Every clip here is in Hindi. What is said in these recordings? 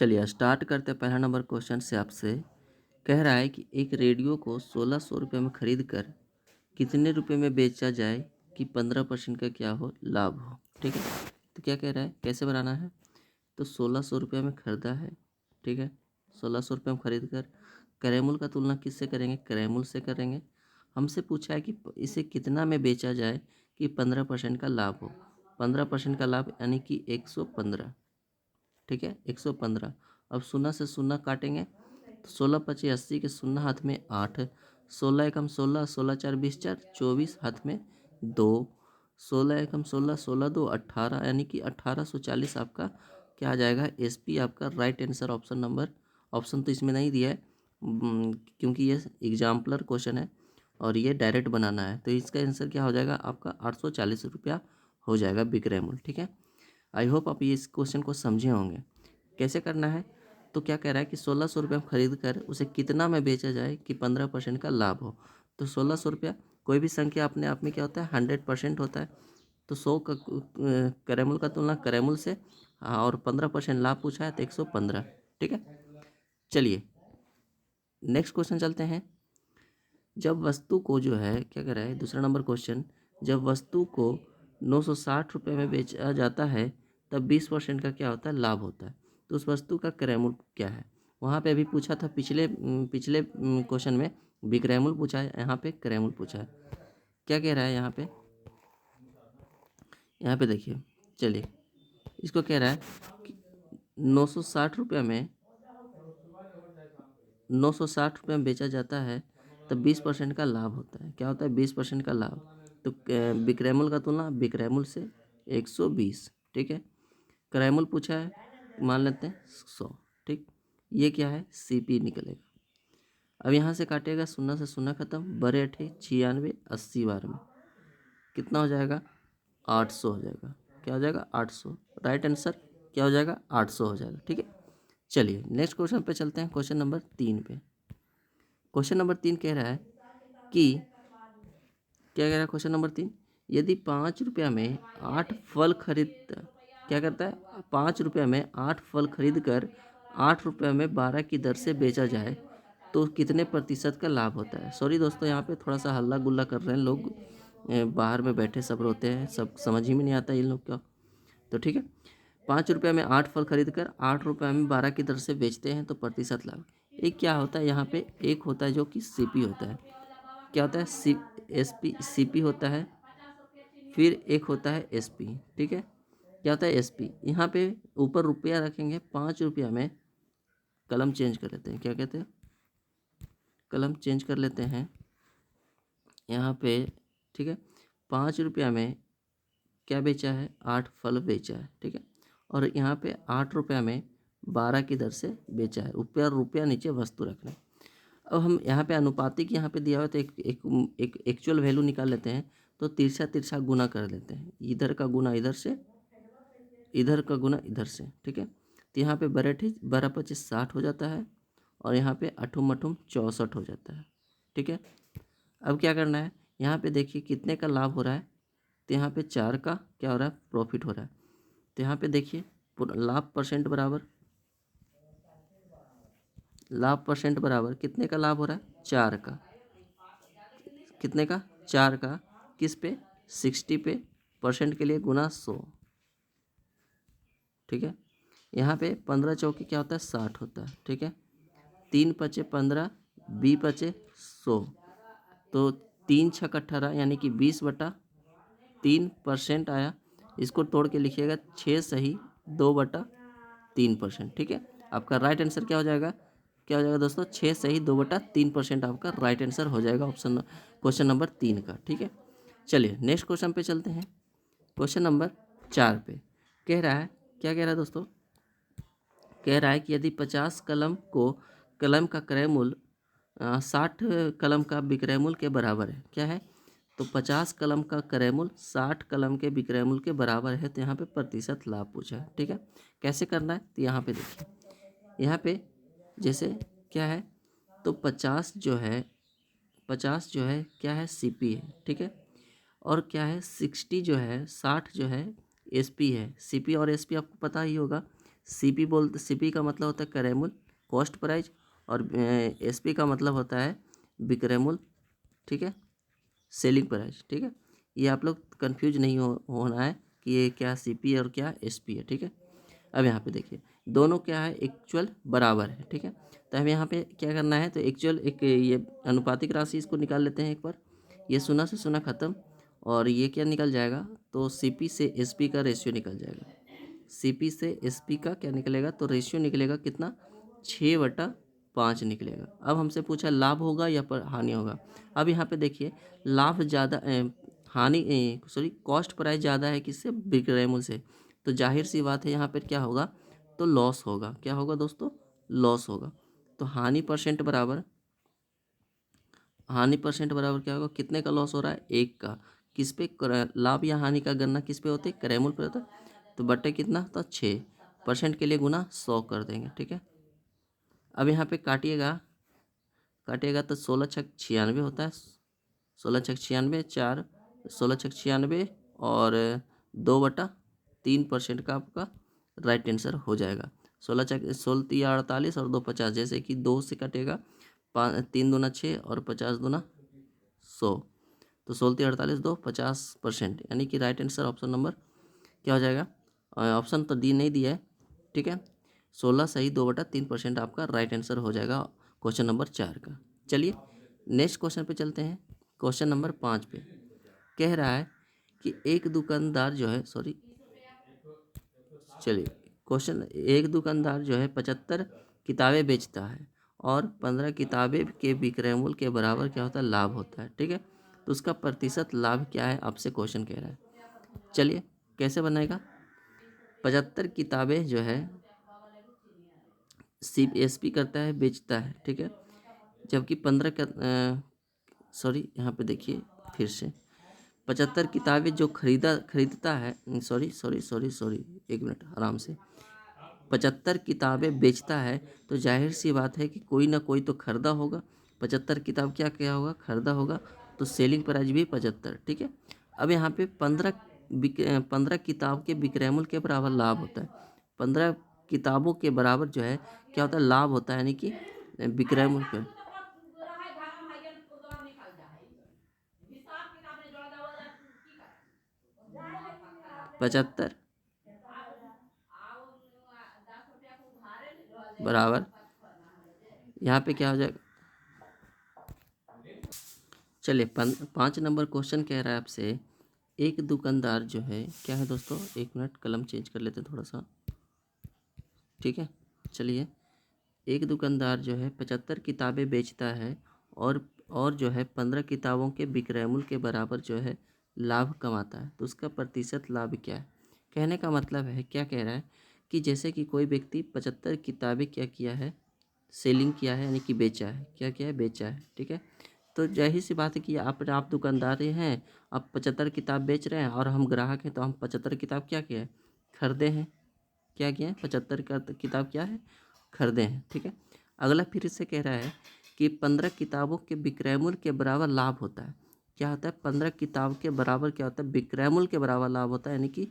चलिए स्टार्ट करते हैं पहला नंबर क्वेश्चन से आपसे। कह रहा है कि एक रेडियो को 1600 रुपये में खरीद कर कितने रुपए में बेचा जाए कि 15% का क्या हो लाभ हो। ठीक है, तो क्या कह रहा है, कैसे बनाना है। तो 1600 रुपये में ख़रीदा है, ठीक है। 1600 रुपये में खरीद कर क्रयमूल्य का तुलना किससे करेंगे, क्रयमूल्य से करेंगे। हमसे पूछा है कि इसे कितना में बेचा जाए कि 15% का लाभ हो। 15% का लाभ यानी कि 115, ठीक है, 115। अब शून्य से शून्य काटेंगे तो 16 पचे 80 के शून्य हाथ में 8, 16 एकम 16, 16 4 20 4 24 हाथ में 2, 16 एकम 16, 16 2 18 यानी कि 1840 आपका क्या आ जाएगा, एसपी आपका right answer option number. Option तो इसमें नहीं दिया है क्योंकि ये एग्जाम्पलर क्वेश्चन है और ये डायरेक्ट बनाना है, तो इसका आंसर क्या हो जाएगा आपका 840 रुपया हो जाएगा विक्रय मूल्य। ठीक है, आई होप आप ये इस क्वेश्चन को समझे होंगे। कैसे करना है, तो क्या कह रहा है कि 1600 रुपये में खरीद कर उसे कितना में बेचा जाए कि 15% का लाभ हो। तो 1600 रुपया, कोई भी संख्या अपने आप में क्या होता है 100% होता है। तो 100 का क्रयमूल्य का तुलना क्रयमूल्य से, और 15% लाभ पूछा है तो 115। ठीक है, चलिए नेक्स्ट क्वेश्चन चलते हैं। जब वस्तु को जो है क्या कह रहा है, दूसरा नंबर क्वेश्चन, जब वस्तु को 960 रुपये में बेचा जाता है तब 20% का क्या होता है, लाभ होता है। तो उस वस्तु का क्रय मूल्य क्या है। वहाँ पे अभी पूछा था पिछले क्वेश्चन में विक्रय मूल्य पूछा है, यहाँ पे क्रय मूल्य पूछा है। क्या कह रहा है यहाँ पे देखिए, चलिए इसको कह रहा है कि 960 रुपये में 960 रुपये में बेचा जाता है तब 20% का लाभ होता है। क्या होता है, 20% का लाभ। तो विक्रय मूल्य का तुलना विक्रय मूल्य से 120, ठीक है। क्रय मूल्य पूछा है, मान लेते हैं 100, ठीक। ये क्या है, सीपी निकलेगा। अब यहाँ से काटेगा, शून्य से शून्य खत्म, बड़े अठे 96, 80 बार में कितना हो जाएगा, 800 हो जाएगा। क्या हो जाएगा, 800। राइट आंसर क्या हो जाएगा, 800 हो जाएगा। ठीक है, चलिए नेक्स्ट क्वेश्चन पे चलते हैं, क्वेश्चन नंबर 3 पे। क्वेश्चन नंबर 3 कह रहा है कि क्या कह रहा है क्वेश्चन नंबर 3, यदि 5 रुपया में 8 फल खरीद, क्या करता है, 5 रुपया में 8 फल खरीद कर 8 रुपये में 12 की दर से बेचा जाए तो कितने प्रतिशत का लाभ होता है। सॉरी दोस्तों, यहाँ पे थोड़ा सा हल्ला गुल्ला कर रहे हैं लोग, बाहर में बैठे सब रोते हैं, सब समझ ही में नहीं आता इन लोग का। तो ठीक है, 5 रुपये में 8 फल खरीद कर 8 रुपये में 12 की दर से बेचते हैं तो प्रतिशत लाभ। एक क्या होता है यहाँ पे, एक होता है जो कि सीपी होता है। क्या होता है, सीपी होता है, फिर एक होता है एसपी। ठीक है, क्या होता है एसपी। यहाँ पे ऊपर रुपया रखेंगे, 5 रुपया में कलम चेंज कर लेते हैं, क्या कहते हैं, कलम चेंज कर लेते हैं यहाँ पे। ठीक है, 5 रुपया में क्या बेचा है, 8 फल बेचा है। ठीक है, और यहाँ पे 8 रुपया में 12 की दर से बेचा है, ऊपर रुपया नीचे वस्तु रखना है। अब हम यहाँ पे अनुपातिक यहाँ पे दिया हुआ तो एक एक्चुअल वैल्यू निकाल लेते हैं। तो तिरछा तिरछा गुना कर लेते हैं, इधर का गुना इधर से, इधर का गुना इधर से। ठीक है, तो यहाँ पे 12 25 60 हो जाता है, और यहाँ पे 8 8 64 हो जाता है। ठीक है, अब क्या करना है, यहाँ पे देखिए कितने का लाभ हो रहा है। तो यहाँ पे 4 का क्या हो रहा है, प्रॉफिट हो रहा है। तो यहाँ पे देखिए लाभ परसेंट बराबर, लाभ परसेंट बराबर कितने का लाभ हो रहा है, 4 का। कितने का, 4 का। किस पे, 60 पे, परसेंट के लिए गुना 100। ठीक है, यहाँ पे 15 चौकी क्या होता है, 60 होता है। ठीक है, 3 पचे 15, 20 पचे 100, तो 3 छक 18 यानी कि 20/3% आया। इसको तोड़ के लिखिएगा, 6 सही 2/3%। ठीक है, आपका राइट आंसर क्या हो जाएगा, क्या हो जाएगा दोस्तों, 6 सही 2/3% आपका राइट आंसर हो जाएगा ऑप्शन क्वेश्चन नंबर 3 का। ठीक है, चलिए नेक्स्ट क्वेश्चन पे चलते हैं, क्वेश्चन नंबर 4 पे। कह रहा है, क्या कह रहा है दोस्तों, कह रहा है कि यदि 50 कलम को, कलम का क्रय मूल्य 60 कलम का विक्रय मूल्य के बराबर है। क्या है, तो 50 कलम का क्रय मूल्य 60 कलम के विक्रय मूल्य के बराबर है, तो यहाँ पे प्रतिशत लाभ पूछा है। ठीक है, कैसे करना है, तो यहाँ पे देखिए, यहाँ पे जैसे क्या है, तो 50 जो है, 50 जो है क्या है, सीपी है। ठीक है, और क्या है 60 जो है, 60 जो है एसपी है। सीपी और एसपी आपको पता ही होगा, सीपी का मतलब होता है करेमुल कॉस्ट प्राइस, और एसपी का मतलब होता है बिक्रेमुल, ठीक है, सेलिंग प्राइस, ठीक है। ये आप लोग कंफ्यूज नहीं होना है कि ये क्या सीपी और क्या एसपी है, ठीक है। अब यहाँ पे देखिए दोनों क्या है, एक्चुअल बराबर है, ठीक है। तो हमें यहाँ पे क्या करना है, तो एक्चुअल एक ये अनुपातिक राशि इसको निकाल लेते हैं एक बार। ये शून्य से शून्य खत्म, और ये क्या निकल जाएगा, तो सीपी से एसपी का रेशियो निकल जाएगा। सीपी से एसपी का क्या निकलेगा, तो रेशियो निकलेगा कितना, 6/5 निकलेगा। अब हमसे पूछा लाभ होगा या पर हानि होगा। अब यहाँ पे देखिए लाभ ज़्यादा कॉस्ट प्राइस ज़्यादा है किससे, बिक्रय मूल्य से, तो जाहिर सी बात है यहाँ पर क्या होगा, तो लॉस होगा। क्या होगा दोस्तों, लॉस होगा। तो हानि परसेंट बराबर क्या होगा, कितने का लॉस हो रहा है, 1 का। किस पे, लाभ या हानि का गणना किस पे होती है, क्रय मूल्य पे होता है। तो बटे कितना, तो 6% के लिए गुना 100 कर देंगे, ठीक है। अब यहाँ पे काटिएगा तो 16×6 = 96 होता है। 16×6 = 4, 16×6 और 2/3% का आपका राइट आंसर हो जाएगा। 16×16 = 48 और 2 50, जैसे कि 2 से कटेगा 3 दूना 6 और 50 दूना 100, तो 16×48 2 50%, यानी कि राइट आंसर ऑप्शन नंबर क्या हो जाएगा, ऑप्शन तो डी नहीं दिया है, ठीक है। 16 सही 2/3% आपका राइट आंसर हो जाएगा क्वेश्चन नंबर 4 का। चलिए नेक्स्ट क्वेश्चन पे चलते हैं। क्वेश्चन नंबर 5 पे कह रहा है कि एक दुकानदार जो है चलिए क्वेश्चन, एक दुकानदार जो है 75 किताबें बेचता है और 15 किताबें के विक्रय मूल्य के बराबर क्या होता है, लाभ होता है, ठीक है। तो उसका प्रतिशत लाभ क्या है, आपसे क्वेश्चन कह रहा है। चलिए कैसे बनाएगा, 75 किताबें जो है एसपी करता है, बेचता है, ठीक है। जबकि 15 का यहाँ पे देखिए फिर से 75 किताबें जो खरीदता है, सॉरी 1 मिनट आराम से, 75 किताबें बेचता है, तो जाहिर सी बात है कि कोई ना कोई तो खरीदा होगा। 75 किताब क्या क्या होगा, खरीदा होगा, तो सेलिंग प्राइस भी 75, ठीक है। अब यहाँ पे 15 किताब के विक्रय मूल्य के बराबर लाभ होता है। 15 किताबों के बराबर जो है क्या होता है, लाभ होता है, यानी कि विक्रय मूल्य पे 75 बराबर, यहाँ पे क्या हो जाएगा, चलिए 5 नंबर क्वेश्चन कह रहा है आपसे, एक दुकानदार जो है क्या है दोस्तों, 1 मिनट कलम चेंज कर लेते थोड़ा सा, ठीक है। चलिए एक दुकानदार जो है 75 किताबें बेचता है और जो है 15 किताबों के विक्रय मूल्य के बराबर जो है लाभ कमाता है, तो उसका प्रतिशत लाभ क्या है। कहने का मतलब है, क्या कह रहा है कि जैसे कि कोई व्यक्ति 75 किताबें क्या किया है, सेलिंग किया है, यानी कि बेचा है, क्या किया है, बेचा है, ठीक है। तो जाहिर सी बात है कि आप दुकानदार हैं, आप 75 किताब बेच रहे हैं और हम ग्राहक हैं, तो हम 75 किताब क्या किया है, खरीदे हैं, क्या किया है, 75 का किताब क्या है, खरीदे हैं, ठीक है। अगला फिर से कह रहा है कि 15 किताबों के विक्रय मूल्य के बराबर लाभ होता है। क्या होता है, 15 किताब के बराबर क्या होता है, विक्रय मूल्य के बराबर लाभ होता है, यानी कि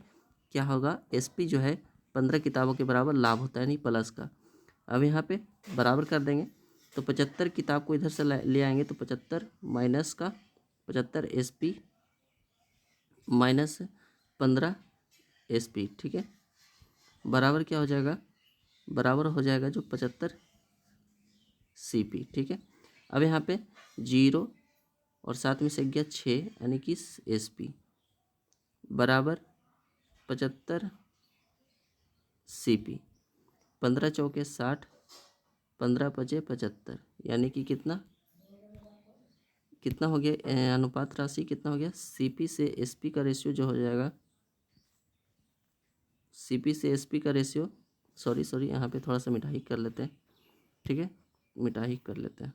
क्या होगा, एसपी जो है 15 किताबों के बराबर लाभ होता है, यानी प्लस का। अब यहाँ पे बराबर कर देंगे, तो 75 किताब को इधर से ले आएंगे, तो 75 माइनस का 75 एसपी माइनस 15 एसपी, ठीक है, बराबर क्या हो जाएगा, बराबर हो जाएगा जो 75 सीपी, ठीक है। अब यहाँ पे 0 और साथ में से गया 6, यानी कि एसपी बराबर 75 सीपी, 15 चौके 60, 15 पचे 75, यानी कि कितना कितना हो गया, अनुपात राशि कितना हो गया, सीपी से एसपी का रेशियो जो हो जाएगा, सीपी से एसपी का रेशियो, सॉरी यहाँ पे थोड़ा सा मिटाई कर लेते हैं, ठीक है, मिटाई कर लेते हैं,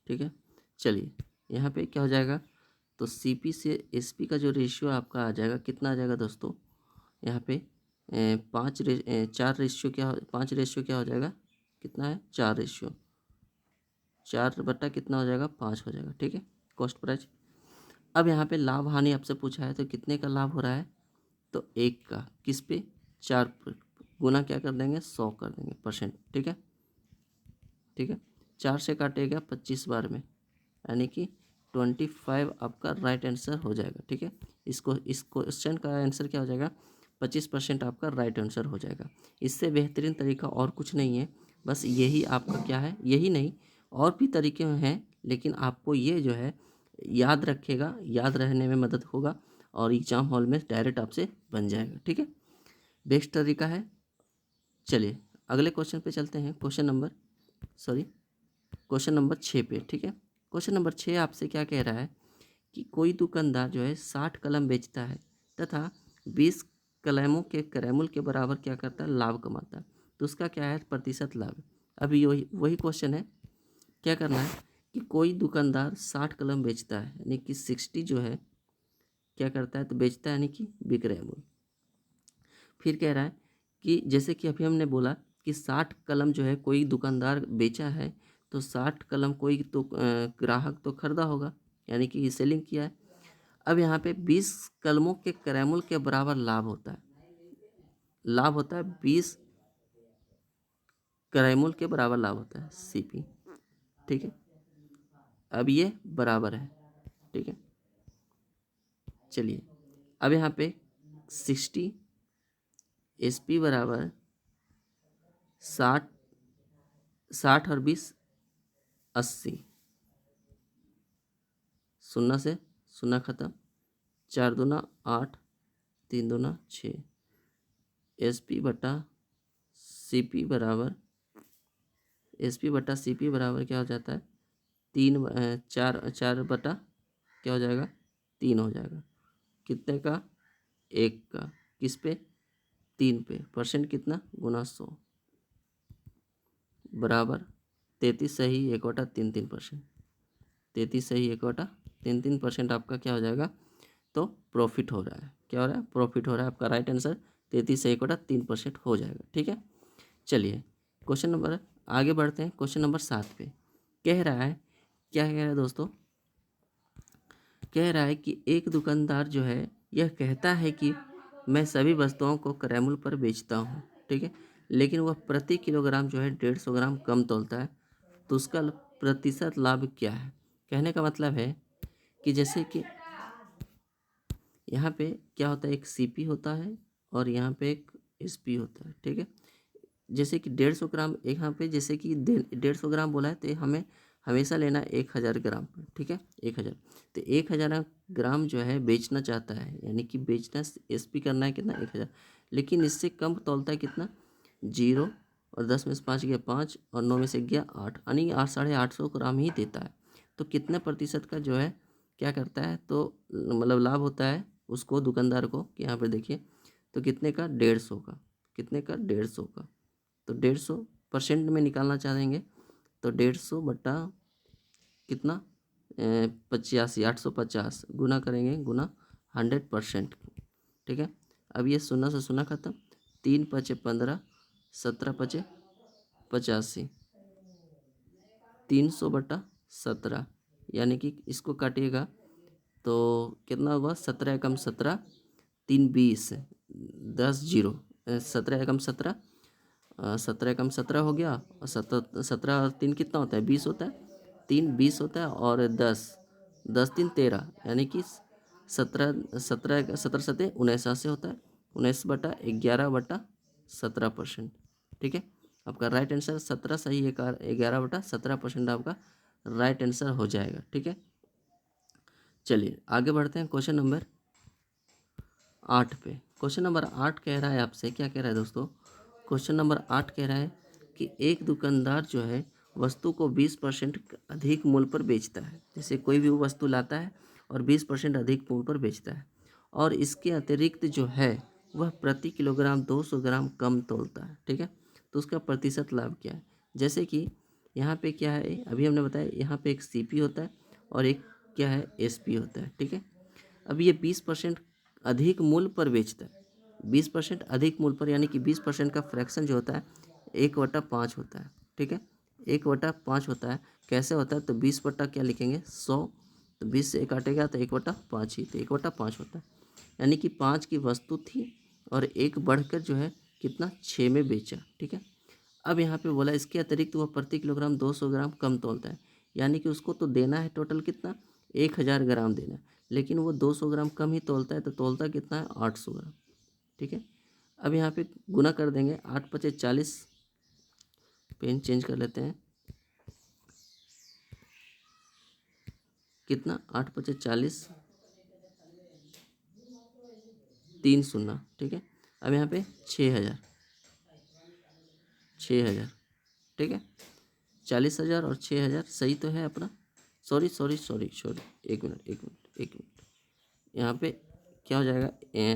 ठीक है। चलिए यहाँ पे क्या हो जाएगा, तो सीपी से एसपी का जो रेशियो आपका आ जाएगा, कितना आ जाएगा दोस्तों, यहाँ पे 5 रेशियो क्या हो जाएगा, कितना है, 4 रेशियो, 4 बटा कितना हो जाएगा, 5 हो जाएगा, ठीक है, कॉस्ट प्राइस। अब यहाँ पे लाभ हानि आपसे पूछा है, तो कितने का लाभ हो रहा है, तो 1 का किस पे 4 गुना क्या कर देंगे 100 कर देंगे परसेंट। ठीक है, ठीक है। 4 से काटेगा 25 बार में, यानी कि 25 आपका राइट आंसर हो जाएगा। ठीक है, इस क्वेश्चन का आंसर क्या हो जाएगा 25% आपका राइट आंसर हो जाएगा। इससे बेहतरीन तरीका और कुछ नहीं है, बस यही आपका क्या है, यही नहीं और भी तरीके हैं, लेकिन आपको ये जो है याद रखेगा, याद रहने में मदद होगा और एग्ज़ाम हॉल में डायरेक्ट आपसे बन जाएगा। ठीक है, बेस्ट तरीका है। चलिए अगले क्वेश्चन पे चलते हैं। क्वेश्चन नंबर 6 पे। ठीक है, क्वेश्चन नंबर 6 आपसे क्या कह रहा है कि कोई दुकानदार जो है 60 कलम बेचता है तथा 20 कलमों के क्रयमूल्य के बराबर क्या करता है लाभ कमाता है, तो उसका क्या है प्रतिशत लाभ। अभी वही क्वेश्चन है, क्या करना है कि कोई दुकानदार 60 कलम बेचता है, यानी कि 60 जो है क्या करता है तो बेचता है, यानी कि विक्रय मूल्य। फिर कह रहा है कि जैसे कि अभी हमने बोला कि 60 कलम जो है कोई दुकानदार बेचा है, तो 60 कलम कोई तो ग्राहक तो खरीदा होगा, यानी कि सेलिंग किया है। अब यहाँ पे 20 कलमों के क्रयमूल्य के बराबर लाभ होता है, 20 क्रयमूल्य के बराबर लाभ होता है सीपी। ठीक है, अब ये बराबर है। ठीक है, चलिए अब यहाँ पे 60 एसपी बराबर 60 और 20 80, शून्य से शून्य खत्म, 4 दूना 8, 3 दूना 6, एसपी बटा सीपी बराबर क्या हो जाता है 4 बटा क्या हो जाएगा 3 हो जाएगा। कितने का 1 का किस पे 3 पे, परसेंट कितना गुना 100 बराबर 33 सही 1/3%। 33 सही 1/3% आपका क्या हो जाएगा तो प्रॉफिट हो रहा है। क्या हो रहा है प्रॉफिट हो रहा है, आपका राइट आंसर 33 से 1/3% हो जाएगा। ठीक है, चलिए क्वेश्चन नंबर आगे बढ़ते हैं। क्वेश्चन नंबर 7 पे कह रहा है, क्या कह रहा है दोस्तों, कह रहा है कि एक दुकानदार जो है यह कहता है कि मैं सभी वस्तुओं को क्रयमूल्य पर बेचता हूँ। ठीक है, लेकिन वह प्रति किलोग्राम जो है 150 ग्राम कम तोलता है, तो उसका प्रतिशत लाभ क्या है। कहने का मतलब है कि जैसे कि यहाँ पे क्या होता है एक सीपी होता है और यहाँ पे एक एसपी होता है। ठीक है, जैसे कि 150 ग्राम यहाँ पे जैसे कि 150 ग्राम बोला है तो हमें हमेशा लेना 1000 ग्राम। ठीक है, 1000, तो 1000 ग्राम जो है बेचना चाहता है, यानी कि बेचना एसपी करना है कितना 1000, लेकिन इससे कम तौलता है कितना 0 और 10 में से 5 गया 5 और 9 में से गया 8, यानी 850 ग्राम ही देता है। तो कितने प्रतिशत का जो है क्या करता है तो मतलब लाभ होता है उसको दुकानदार को, कि यहाँ पर देखिए तो कितने का 150 का, कितने का 150 का, तो 150% में निकालना चाहेंगे तो 150 बटा कितना 85, 850 गुना करेंगे गुना 100%। ठीक है, अब ये शून्य से शून्य खत्म, 3 पचे 15, 17 पचे 85, 300 बटा 17, यानी कि इसको काटिएगा तो कितना हुआ 17 एकम 17, 3 20, 10 जीरो 17 एकम 17, 17 एकम 17 हो गया और 17 और 3 कितना होता है 20 होता है, 3 20 होता है और 10 10 3 13, यानी कि 17 सत्ते 79 होता है, 19/11/17%। ठीक है, आपका राइट आंसर 17 सही 11/17% आपका राइट आंसर हो जाएगा। ठीक है, चलिए आगे बढ़ते हैं क्वेश्चन नंबर 8 पे। क्वेश्चन नंबर 8 कह रहा है आपसे, क्या कह रहा है दोस्तों, क्वेश्चन नंबर 8 कह रहा है कि एक दुकानदार जो है वस्तु को 20% अधिक मूल्य पर बेचता है। जैसे कोई भी वस्तु लाता है और 20% अधिक मूल्य पर बेचता है, और इसके अतिरिक्त जो है वह प्रति किलोग्राम 200 ग्राम कम तोलता है। ठीक है, तो उसका प्रतिशत लाभ क्या है। जैसे कि यहाँ पे क्या है अभी हमने बताया, यहाँ पे एक सीपी होता है और एक क्या है एसपी होता है। ठीक है, अब ये 20% अधिक मूल्य पर बेचता है, 20% अधिक मूल्य पर, यानी कि 20% का फ्रैक्शन जो होता है 1/5 होता है। ठीक है, 1/5 होता है। कैसे होता है तो 20 बटा क्या लिखेंगे 100, तो 20 से काटेगा तो 1/5 ही, तो 1/5 होता है। यानी कि 5 की वस्तु थी और एक बढ़कर जो है कितना 6 में बेचा। ठीक है, अब यहाँ पे बोला इसके अतिरिक्त वह प्रति किलोग्राम 200 ग्राम कम तौलता है, यानी कि उसको तो देना है टोटल कितना 1000 ग्राम देना है, लेकिन वो 200 ग्राम कम ही तौलता है, तो तौलता कितना है 800 ग्राम। ठीक है, अब यहाँ पे गुना कर देंगे, 8 पचे 40, पेन चेंज कर लेते हैं, कितना 8 पचे 40, 3 शून्य। ठीक है, अब यहाँ पे 6000, 6000। ठीक है, 40,000 और 6000 सही तो है अपना। सॉरी सॉरी सॉरी सॉरी, एक मिनट एक मिनट एक मिनट, यहाँ पे क्या हो जाएगा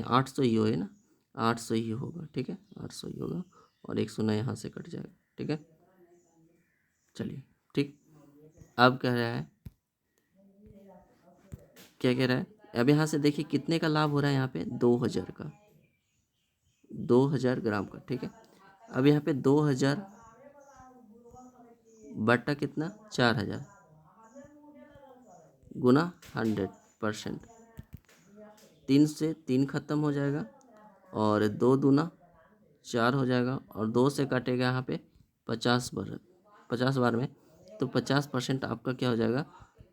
800 ही है ना, 800 ही होगा। ठीक है, 800 ही होगा और एक शून्य यहाँ से कट जाएगा। ठीक है, चलिए ठीक। अब कह रहा है, क्या कह रहा है, अब यहाँ से देखिए कितने का लाभ हो रहा है, यहाँ पे 2000 का, 2000 ग्राम का। ठीक है, अब यहाँ पे 2000 बटा कितना 4000 गुना 100%, 3 से 3 खत्म हो जाएगा और 2 दूना 4 हो जाएगा और 2 से काटेगा यहाँ पे 50 बार में, तो 50% आपका क्या हो जाएगा,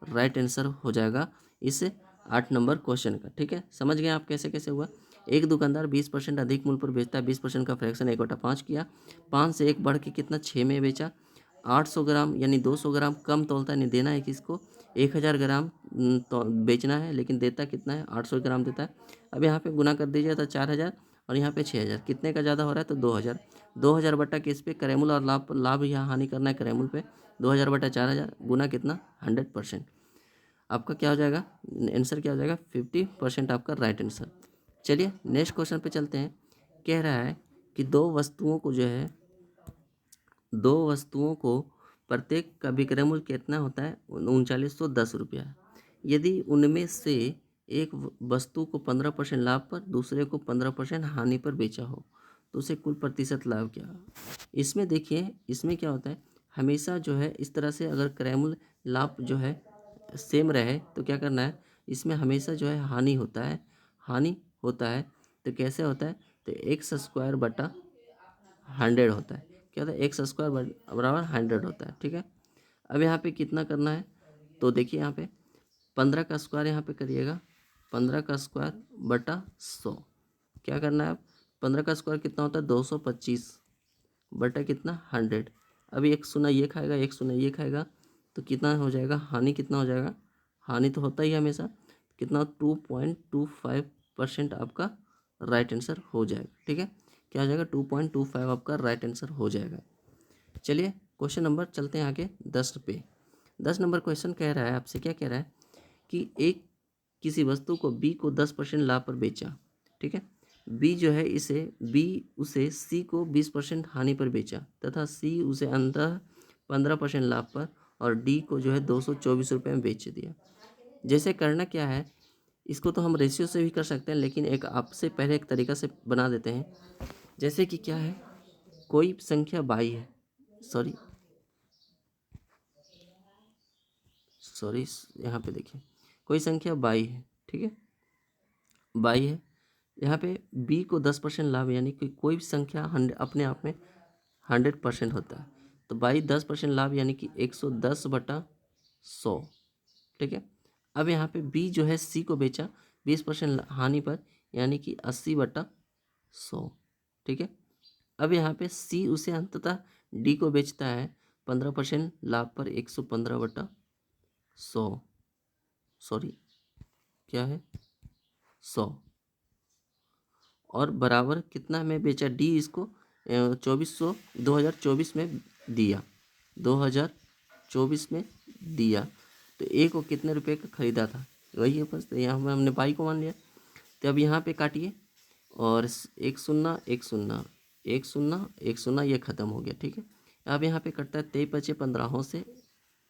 राइट आंसर हो जाएगा इस 8 नंबर क्वेश्चन का। ठीक है, समझ गए आप कैसे कैसे हुआ। एक दुकानदार 20% अधिक मूल्य पर बेचता है, 20% का फ्रैक्शन 1/5 किया, 5 से 1 बढ़ के कितना 6 में बेचा, 800 ग्राम यानी 200 ग्राम कम तौलता है, नहीं देना है किसको 1000 ग्राम तो बेचना है, लेकिन देता कितना है 800 ग्राम देता है। अब यहाँ पे गुना कर दीजिए तो 4000 और यहाँ पे 6000, कितने का ज़्यादा हो रहा है तो 2000, 2000 बटा किस पे करेमुल और लाभ यहाँ हानि करना है करेमुल पे, 2000 बटा 4000 गुना कितना 100%, आपका क्या हो जाएगा आंसर, क्या हो जाएगा 50% आपका राइट आंसर। चलिए नेक्स्ट क्वेश्चन पे चलते हैं। कह रहा है कि दो वस्तुओं को प्रत्येक का विक्रय मूल्य कितना होता है 3910 रुपया। यदि उनमें से एक वस्तु को 15% लाभ पर, दूसरे को 15% हानि पर बेचा हो, तो उसे कुल प्रतिशत लाभ क्या है। इसमें देखिए, इसमें क्या होता है, हमेशा जो है इस तरह से अगर क्रय मूल्य लाभ जो है सेम रहे तो क्या करना है, इसमें हमेशा जो है हानि होता है, हानि होता है तो कैसे होता है, तो एक्स स्क्वायर बटा 100 होता है। क्या होता है, एक्स स्क्वायर बराबर 100 होता है। ठीक है, अब यहाँ पे कितना करना है, तो देखिए यहाँ पे 15 का स्क्वायर यहाँ पे करिएगा, 15 का स्क्वायर बटा 100, क्या करना है, अब 15 का स्क्वायर कितना होता है 225 बटा कितना 100। अभी एक शून्य ये खाएगा, एक शून्य ये खाएगा, तो कितना हो जाएगा, हानि कितना हो जाएगा, हानि तो होता ही है हमेशा, कितना 2.25% आपका राइट आंसर हो जाएगा। ठीक है, क्या हो जाएगा 2.25 आपका राइट आंसर हो जाएगा। चलिए क्वेश्चन नंबर चलते हैं आगे 10 पे। 10 नंबर क्वेश्चन कह रहा है आपसे, क्या कह रहा है कि एक किसी वस्तु को बी को 10% लाभ पर बेचा। ठीक है, बी जो है उसे सी को 20% हानि पर बेचा तथा सी उसे अंततः 15% लाभ पर और डी को जो है 224 रुपये में बेच दिया। जैसे करना क्या है, इसको तो हम रेशियो से भी कर सकते हैं, लेकिन एक आपसे पहले एक तरीका से बना देते हैं। जैसे कि क्या है, कोई संख्या बाई है, सॉरी यहाँ पे देखिए कोई संख्या बाई है। ठीक है, बाई है, यहाँ पे बी को 10% लाभ, यानी कि कोई भी संख्या अपने आप में 100% होता है, तो बाई 10% लाभ यानी कि 110 बटा 100। ठीक है, अब यहाँ पे बी जो है सी को बेचा 20% हानि पर, यानी कि 80 बटा 100। ठीक है, अब यहाँ पे सी उसे अंततः डी को बेचता है 15% लाभ पर 115 बटा 100, सॉरी क्या है 100, और बराबर कितना में बेचा डी इसको 2024 में दिया, 2024 में दिया, तो ए को कितने रुपए का खरीदा था, वही है बस, तो यहाँ हमने बाई को मान लिया। तो अब यहाँ पे काटिए और एक शून्य एक शून्य एक शून्य एक शून्य, ये खत्म हो गया। ठीक है, अब यहाँ पे कटता है 23 बचे 15 से,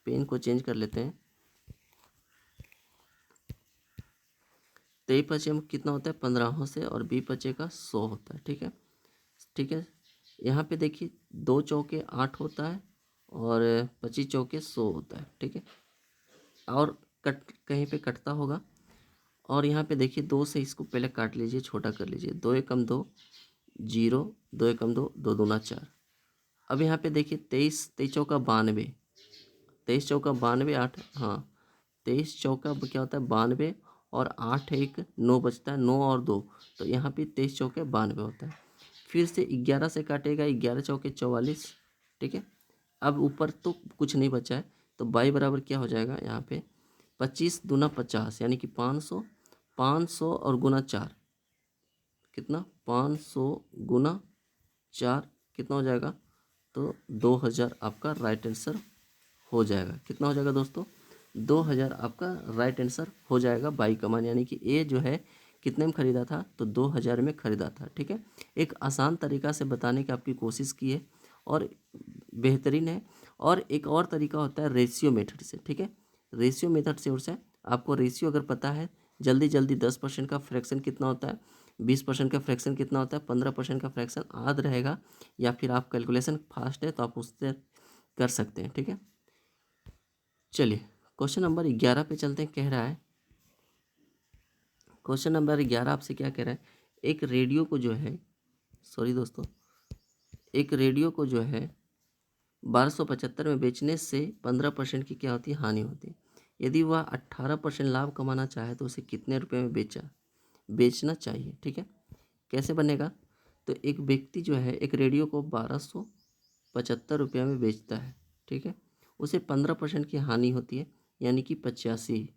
पेन को चेंज कर लेते हैं, 23 बचे में कितना होता है 15 से और 20 बचे का 100 होता है। ठीक है, ठीक है, यहाँ पे देखिए 2 चौके 8 होता है और 25 चौके 100 होता है। ठीक है, और कहीं पे कटता होगा, और यहाँ पे देखिए 2 से इसको पहले काट लीजिए, छोटा कर लीजिए। 2 एकम 2, 0, 2 एकम 2, 2 दूना 4। अब यहाँ पे देखिए 23, 23 चौका 92, 23 चौका 92, 8, हाँ 23 चौका क्या होता है 92, और 8 एक 9 बचता है, 9 और 2, तो यहाँ पे 23 चौके 92 होता है। फिर से 11 से काटेगा, 11 चौके 44, ठीक है। अब ऊपर तो कुछ नहीं बचा है, तो बाई बराबर क्या हो जाएगा यहाँ पे 25 दूना 50, यानी कि 500, 500 और गुना 4 कितना, 500 गुना 4 कितना हो जाएगा, तो 2000 आपका राइट आंसर हो जाएगा। कितना हो जाएगा दोस्तों, 2000 आपका राइट आंसर हो जाएगा बाई का मान, यानी कि ए जो है कितने में ख़रीदा था, तो 2000 में ख़रीदा था, ठीक है। एक आसान तरीका से बताने की आपकी कोशिश की है और बेहतरीन है। और एक और तरीका होता है रेशियो मेथड से, ठीक है। रेशियो मेथड से और आपको रेशियो अगर पता है, जल्दी जल्दी 10% का फ्रैक्शन कितना होता है, 20% का फ्रैक्शन कितना होता है, 15% का फ्रैक्शन आध रहेगा, या फिर आप कैलकुलेशन फास्ट है तो आप उससे कर सकते हैं, ठीक है। चलिए क्वेश्चन नंबर 11 पे चलते हैं। कह रहा है, क्वेश्चन नंबर 11 आपसे क्या कह रहा है, एक रेडियो को जो है, सॉरी दोस्तों, एक रेडियो को जो है 1275 में बेचने से 15% की क्या होती है, हानि होती है। यदि वह 18% लाभ कमाना चाहे तो उसे कितने रुपए में बेचना चाहिए, ठीक है। कैसे बनेगा, तो एक व्यक्ति जो है एक रेडियो को 1275 रुपये में बेचता है, ठीक है। उसे 15% की हानि होती है, यानी कि 85,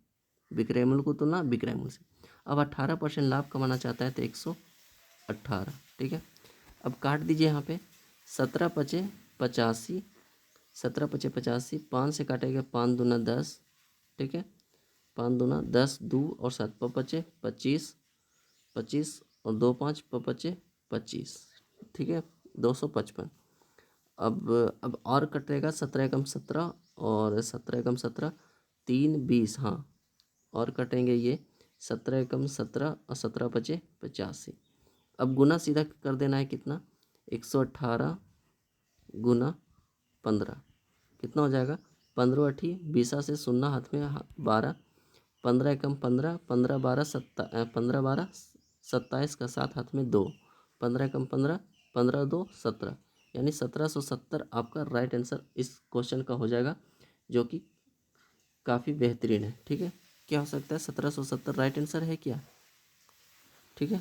विक्रय मूल्य को तुलना विक्रय मूल्य से। अब 18% लाभ कमाना चाहता है तो 118, ठीक है। अब काट दीजिए यहाँ पे, 17 पचे 85, 17 पचे 85, 5 से काटेगा, 5 दूना 10, ठीक है, 5 दूना 10, 2 और 7 पचे 25, 25 और 2 5 पचे 25, ठीक है, 255। अब और कटेगा, 17 एकम 17 और 17 एकम 17, 3 20, हाँ और कटेंगे ये 17 एकम 17 और 17 पचे 85। अब गुना सीधा कर देना है, कितना, 118 गुना 15 कितना हो जाएगा, 15 अठी 20 से शून्य हाथ में 12, 15 एकम 15, 15 12 15 12 27 का 7 हाथ में 2, 15 एकम 15, 15 2 17, यानी 1770 आपका राइट आंसर इस क्वेश्चन का हो जाएगा, जो कि काफ़ी बेहतरीन है, ठीक है। क्या हो सकता है, 1770 राइट आंसर है क्या, ठीक है।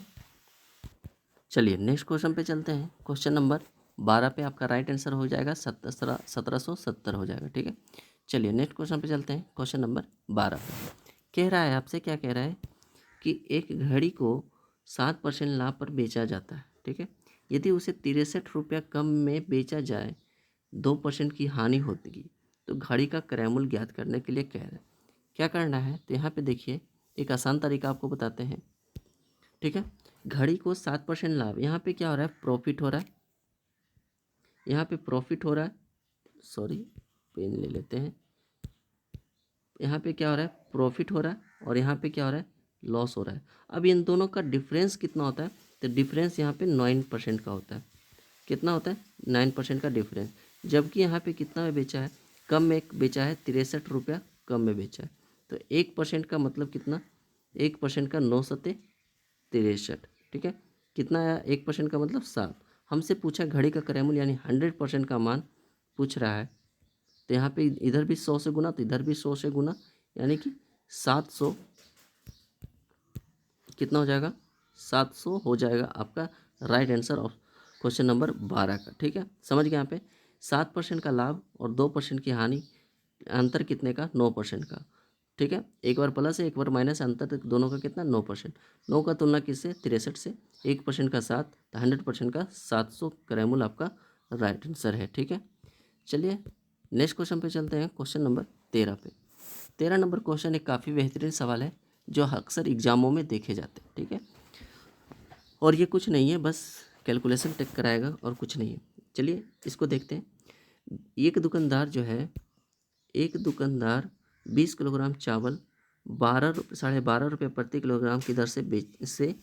चलिए नेक्स्ट क्वेश्चन पे चलते हैं। क्वेश्चन नंबर 12 पे आपका राइट आंसर हो जाएगा 1770 हो जाएगा, ठीक है। चलिए नेक्स्ट क्वेश्चन पे चलते हैं। क्वेश्चन नंबर 12 पे कह रहा है, आपसे क्या कह रहा है कि एक घड़ी को 7% लाभ पर बेचा जाता है, ठीक है। यदि उसे 63 रुपया कम में बेचा जाए, 2% की हानि होती, तो घड़ी का क्रय मूल्य ज्ञात करने के लिए कह रहा है। क्या करना है, तो यहाँ पे देखिए एक आसान तरीका आपको बताते हैं, ठीक है। घड़ी को 7% लाभ, यहाँ पे क्या हो रहा है, प्रॉफिट हो रहा है, यहाँ पे प्रॉफिट हो रहा है, सॉरी पेन ले लेते हैं। यहाँ पे क्या हो रहा है, प्रॉफिट हो रहा है, और यहाँ पे क्या हो रहा है, लॉस हो रहा है। अब इन दोनों का डिफरेंस कितना होता है, तो डिफरेंस यहाँ पे 9% का होता है। कितना होता है, 9% का डिफरेंस। जबकि यहाँ पे कितना में बेचा है, कम में बेचा है, 63 रुपया कम में बेचा है। तो 1% का मतलब कितना, 1% का 963, ठीक है। कितना आया, 1% का मतलब 7। हमसे पूछा घड़ी का क्रय मूल्य, यानी 100% का मान पूछ रहा है, तो यहाँ पे इधर भी 100 से गुना, तो इधर भी 100 से गुना, यानी कि 700 कितना हो जाएगा, 700 हो जाएगा आपका right answer of question number 12 का, ठीक है। समझ गए, यहाँ पे 7% का लाभ और 2% की हानि, अंतर कितने का, 9% का, ठीक है। एक बार प्लस है एक बार माइनस, अंतर दोनों का कितना, 9%। 9 का तुलना किससे, 63 से, 1% का 7, तो 100% का 700 क्रय मूल्य आपका राइट आंसर है, ठीक है। चलिए नेक्स्ट क्वेश्चन पे चलते हैं। क्वेश्चन नंबर 13 पे। 13 नंबर क्वेश्चन एक काफ़ी बेहतरीन सवाल है, जो अक्सर एग्जामों में देखे जाते हैं, ठीक है। और ये कुछ नहीं है, बस कैलकुलेशन टेक कराएगा और कुछ नहीं है। चलिए इसको देखते हैं। एक दुकानदार जो है, एक दुकानदार 20 किलोग्राम चावल 12.5 रुपये प्रति किलोग्राम की दर से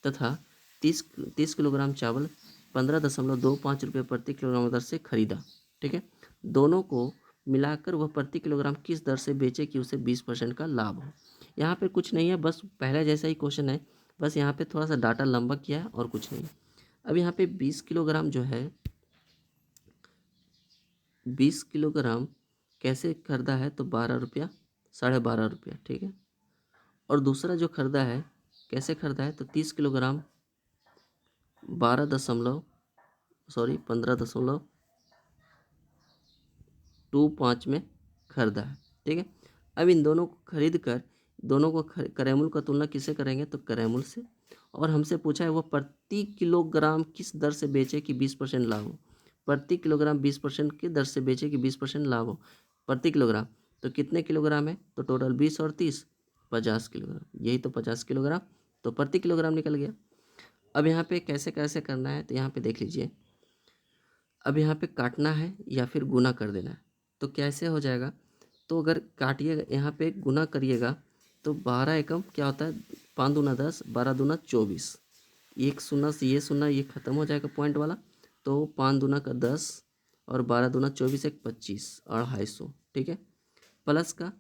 तथा 30 किलोग्राम चावल 15.25 रुपये प्रति किलोग्राम दर से खरीदा, ठीक है। दोनों को मिलाकर वह प्रति किलोग्राम किस दर से बेचे कि उसे 20% का लाभ हो। यहाँ पे कुछ नहीं है, बस पहले जैसा ही क्वेश्चन है, बस यहाँ पे थोड़ा सा डाटा लंबा किया है और कुछ नहीं। अब यहाँ पे 20 किलोग्राम जो है, 20 किलोग्राम कैसे खरीदा है, तो 12 रुपया, 12.5 रुपया, ठीक है। और दूसरा जो खरीदा है कैसे खरीदा है, तो 30 किलोग्राम 15.25 में खरीदा है, ठीक है। अब इन दोनों को खरीद कर दोनों को करैमुल का तुलना किससे करेंगे, तो करैमुल से। और हमसे पूछा है वो प्रति किलोग्राम किस दर से बेचे कि 20% लाभ हो। प्रति किलोग्राम 20% की दर से बेचे कि 20% लाभ हो प्रति किलोग्राम। तो कितने किलोग्राम है, तो टोटल 20 और 30 50 किलोग्राम, यही तो 50 किलोग्राम, तो प्रति किलोग्राम निकल गया। अब यहाँ पे कैसे कैसे करना है, तो यहाँ पे देख लीजिए। अब यहाँ पे काटना है या फिर गुना कर देना है, तो कैसे हो जाएगा, तो अगर काटिएगा यहाँ पे गुना करिएगा तो 12 एकम क्या होता है, 5 दूना 10, 12 दूना 24, एक शून्य से ये शून्य ये खत्म हो जाएगा पॉइंट वाला, तो 5 दूना का 10 और 12 दूना 24 एक 25, 250, ठीक है। प्लस का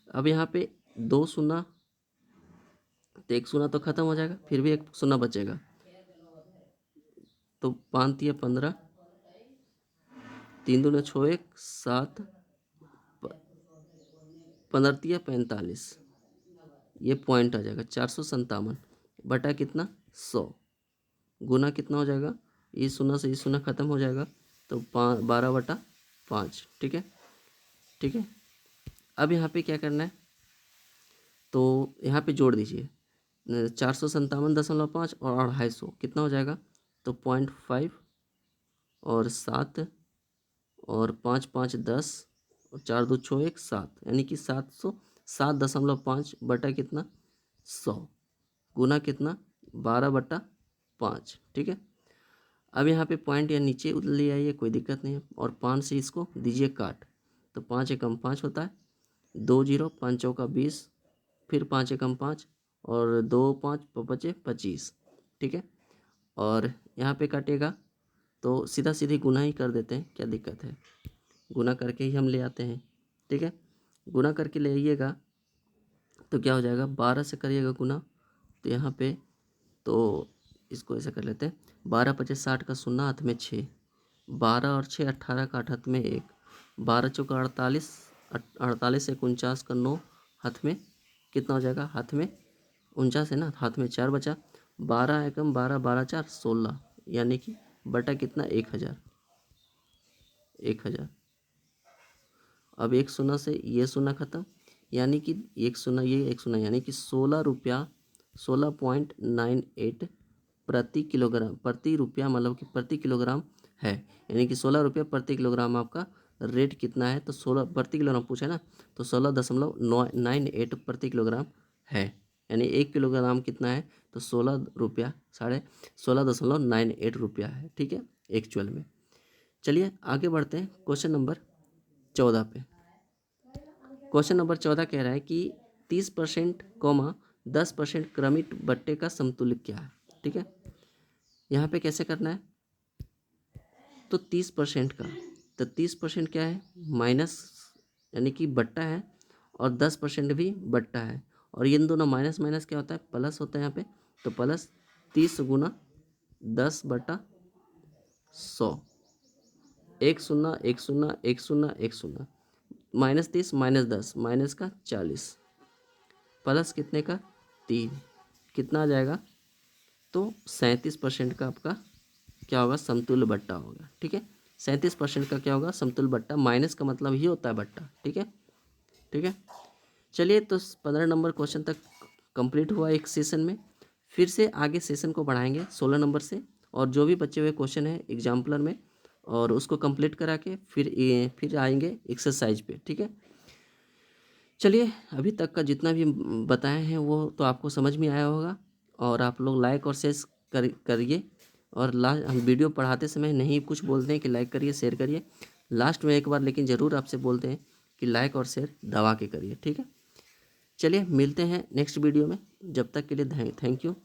अब यहाँ पे 2 शून्य, तो एक शून्य तो खत्म हो जाएगा, फिर भी एक शून्य बचेगा, तो 5 तिया 15, 3 दूना 6 एक 7, 15 तिया 45, ये पॉइंट आ जाएगा 457 बटा कितना 100, गुना कितना हो जाएगा, ये शून्य से ये शून्य खत्म हो जाएगा, तो 12/5, ठीक है, ठीक है। अब यहाँ पे क्या करना है, तो यहाँ पे जोड़ दीजिए 457.5 और 250 कितना हो जाएगा, तो 0.5 और 7 और 5 5 10 और 4 2 6 1 7, यानी कि 707.5 बटा कितना 100, गुना कितना 12/5, ठीक है। अब यहाँ पे पॉइंट या नीचे ले आइए, कोई दिक्कत नहीं है, और 5 से इसको दीजिए काट, तो 5 एकम 5 होता है, 2 0 5 चौका 20, फिर 5 एकम 5 और 2 5 बचे 25, ठीक है। और यहाँ पे काटेगा तो सीधा सीधी गुना ही कर देते हैं, क्या दिक्कत है, गुना करके ही हम ले आते हैं, ठीक है। गुना करके ले आइएगा तो क्या हो जाएगा, 12 से करिएगा गुना, तो यहाँ पे तो इसको ऐसे कर लेते हैं, 12 पचे 60 का शून्य हाथ में 6, 12 और 6 18 का 8 हाथ में 1, 12 चौका 48, 48 से 49 का 9 हाथ में कितना हो जाएगा, हाथ में 49 है ना, हाथ में 4 बचा, 12 एकम 12 12 4 16, यानी कि बटा कितना 1000, 1000। अब एक शून्य से ये शून्य खत्म, यानी कि एक शून्य ये एक शून्य, यानी कि 16 रुपया 16.98 प्रति किलोग्राम, प्रति रुपया मतलब कि प्रति किलोग्राम है, यानी कि 16 रुपया प्रति किलोग्राम आपका रेट कितना है, तो 16 प्रति किलोग्राम पूछा है ना, तो 16.98 प्रति किलोग्राम है, यानी 1 किलोग्राम कितना है, तो 16 रुपया 16.98 रुपया है, ठीक है, एक्चुअल में। चलिए आगे बढ़ते हैं क्वेश्चन नंबर 14 पे। क्वेश्चन नंबर 14 कह रहा है कि 30% 10% क्रमिक बट्टे का समतुल्य क्या है, ठीक है। यहाँ पे कैसे करना है, तो 30% का, तो 30% क्या है, माइनस, यानी कि बट्टा है, और 10% भी बट्टा है, और इन दोनों माइनस माइनस क्या होता है, प्लस होता है यहाँ पे, तो प्लस 30 गुना 10/100, 1 शून्य 1 शून्य 1 शून्य 1 शून्य, माइनस 30 माइनस 10 माइनस का 40, प्लस कितने का 3, कितना आ जाएगा, तो 37% का आपका क्या होगा, समतुल्य बट्टा होगा, ठीक है। 37% का क्या होगा, समतुल्य बट्टा, माइनस का मतलब ही होता है बट्टा, ठीक है, ठीक है। चलिए तो 15 नंबर क्वेश्चन तक कंप्लीट हुआ एक सेशन में, फिर से आगे सेशन को बढ़ाएंगे 16 नंबर से, और जो भी बचे हुए क्वेश्चन हैं एग्जाम्पलर में, और उसको कंप्लीट करा के फिर आएंगे एक्सरसाइज पे, ठीक है। चलिए अभी तक का जितना भी बताए हैं वो तो आपको समझ में आया होगा, और आप लोग लाइक और शेयर करिए, और लास्ट हम वीडियो पढ़ाते समय नहीं कुछ बोलते हैं कि लाइक करिए शेयर करिए, लास्ट में एक बार लेकिन ज़रूर आपसे बोलते हैं कि लाइक और शेयर दबा के करिए, ठीक है। चलिए मिलते हैं नेक्स्ट वीडियो में, जब तक के लिए थैंक यू।